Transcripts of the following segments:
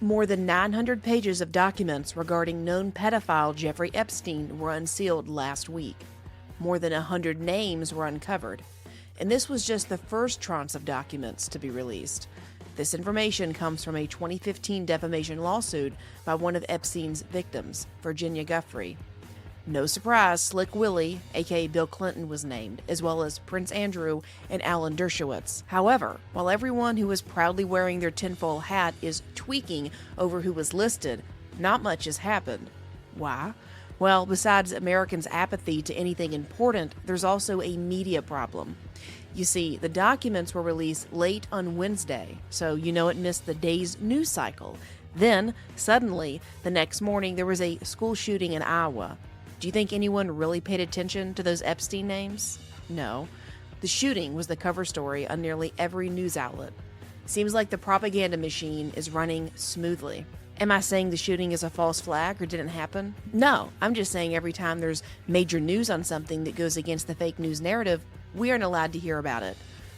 More than 900 pages of documents regarding known pedophile Jeffrey Epstein were unsealed last week. More than 100 names were uncovered. And this was just the first tranche of documents to be released. This information comes from a 2015 defamation lawsuit by one of Epstein's victims, Virginia Giuffre. No surprise, Slick Willie, aka Bill Clinton, was named, as well as Prince Andrew and Alan Dershowitz. However, while everyone who is proudly wearing their tinfoil hat is tweaking over who was listed, not much has happened. Why? Well, besides Americans' apathy to anything important, there's also a media problem. You see, the documents were released late on Wednesday, so it missed the day's news cycle. Then, suddenly, the next morning, there was a school shooting in Iowa. Do you think anyone really paid attention to those Epstein names? No. The shooting was the cover story on nearly every news outlet. Seems like the propaganda machine is running smoothly. Am I saying the shooting is a false flag or didn't happen? No, I'm just saying every time there's major news on something that goes against the fake news narrative, we aren't allowed to hear about it.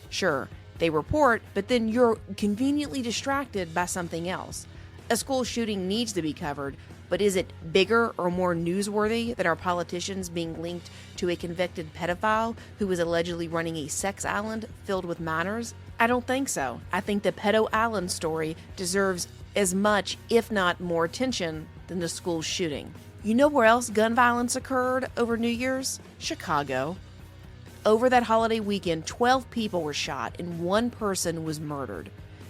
Sure, they report, but then you're conveniently distracted by something else. A school shooting needs to be covered, but is it bigger or more newsworthy than our politicians being linked to a convicted pedophile who was allegedly running a sex island filled with minors? I don't think so. I think the Pedo Island story deserves as much, if not more, attention than the school shooting. You know where else gun violence occurred over New Year's? Chicago. Over that holiday weekend, 12 people were shot and one person was murdered.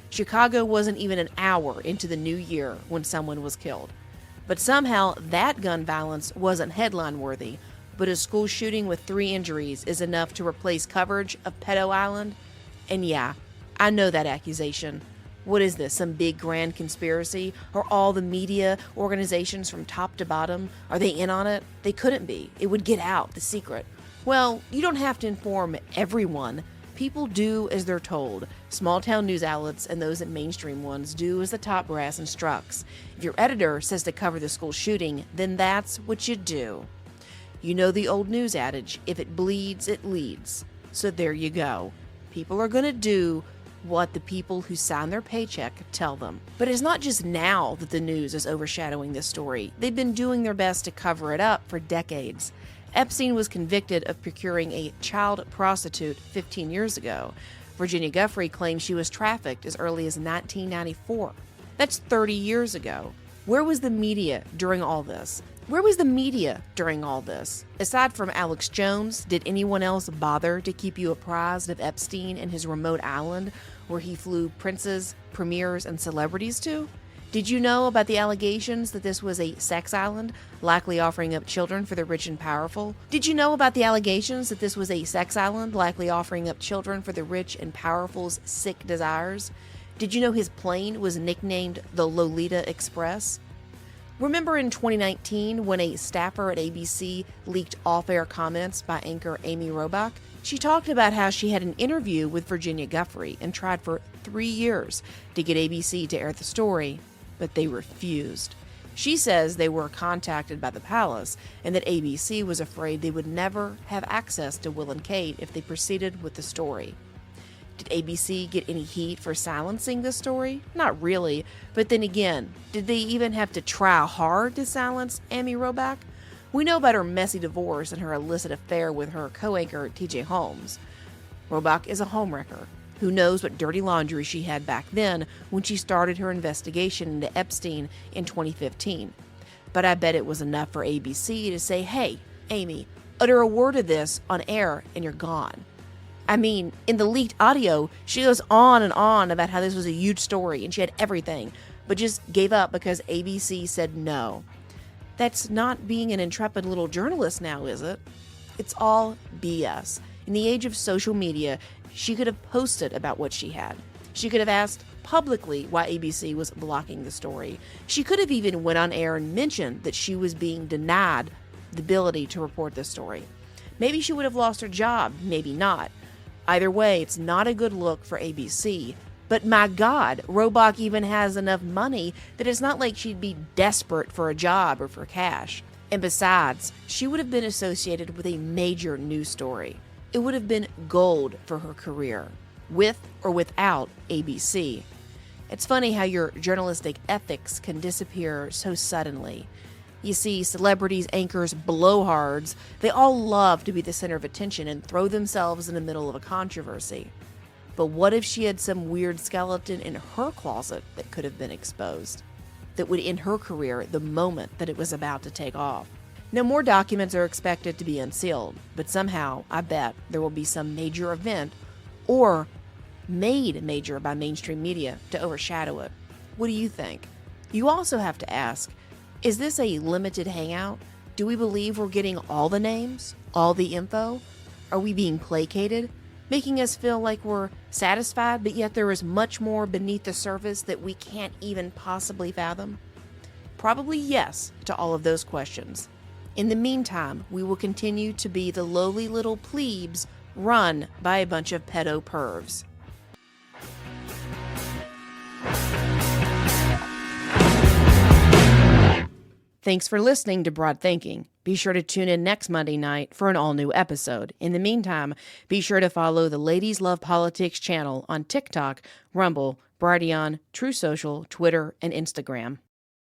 Chicago wasn't even an hour into the new year when someone was killed. But somehow that gun violence wasn't headline-worthy, but a school shooting with 3 injuries is enough to replace coverage of Pedo Island? And yeah, I know that accusation. What is this, some big grand conspiracy? Are all the media organizations from top to bottom, are they in on it? They couldn't be. It would get out, the secret. Well, you don't have to inform everyone. People do as they're told. Small-town news outlets and those at mainstream ones do as the top brass instructs. If your editor says to cover the school shooting, then that's what you do. You know the old news adage, if it bleeds, it leads. So there you go. People are going to do what the people who sign their paycheck tell them. But it's not just now that the news is overshadowing this story. They've been doing their best to cover it up for decades. Epstein was convicted of procuring a child prostitute 15 years ago. Virginia Giuffre claims she was trafficked as early as 1994. That's 30 years ago. Where was the media during all this? Aside from Alex Jones, did anyone else bother to keep you apprised of Epstein and his remote island where he flew princes, premiers, and celebrities to? Did you know about the allegations that this was a sex island, likely offering up children for the rich and powerful? Did you know about the allegations that this was a sex island, likely offering up children for the rich and powerful's sick desires? Did you know his plane was nicknamed the Lolita Express? Remember in 2019 when a staffer at ABC leaked off-air comments by anchor Amy Robach? She talked about how she had an interview with Virginia Giuffre and tried for 3 years to get ABC to air the story, but they refused. She says they were contacted by the palace and that ABC was afraid they would never have access to Will and Kate if they proceeded with the story. Did ABC get any heat for silencing this story? Not really, but then again, did they even have to try hard to silence Amy Robach? We know about her messy divorce and her illicit affair with her co-anchor TJ Holmes. Robach is a homewrecker. Who knows what dirty laundry she had back then when she started her investigation into Epstein in 2015. But I bet it was enough for ABC to say, hey, Amy, utter a word of this on air and you're gone. I mean, in the leaked audio, she goes on and on about how this was a huge story and she had everything, but just gave up because ABC said no. That's not being an intrepid little journalist now, is it? It's all BS. In the age of social media, she could have posted about what she had. She could have asked publicly why ABC was blocking the story. She could have even went on air and mentioned that she was being denied the ability to report the story. Maybe she would have lost her job, maybe not. Either way, it's not a good look for ABC. But my God, Robach even has enough money that it's not like she'd be desperate for a job or for cash. And besides, she would have been associated with a major news story. It would have been gold for her career, with or without ABC. It's funny how your journalistic ethics can disappear so suddenly. You see, celebrities, anchors, blowhards, they all love to be the center of attention and throw themselves in the middle of a controversy. But what if she had some weird skeleton in her closet that could have been exposed, that would end her career the moment that it was about to take off? No more documents are expected to be unsealed, but somehow, I bet, there will be some major event, or made major by mainstream media, to overshadow it. What do you think? You also have to ask, is this a limited hangout? Do we believe we're getting all the names, all the info? Are we being placated, making us feel like we're satisfied, but yet there is much more beneath the surface that we can't even possibly fathom? Probably yes to all of those questions. In the meantime, we will continue to be the lowly little plebes run by a bunch of pedo pervs. Thanks for listening to Broad Thinking. Be sure to tune in next Monday night for an all-new episode. In the meantime, be sure to follow the Ladies Love Politics channel on TikTok, Rumble, Brighteon, True Social, Twitter, and Instagram.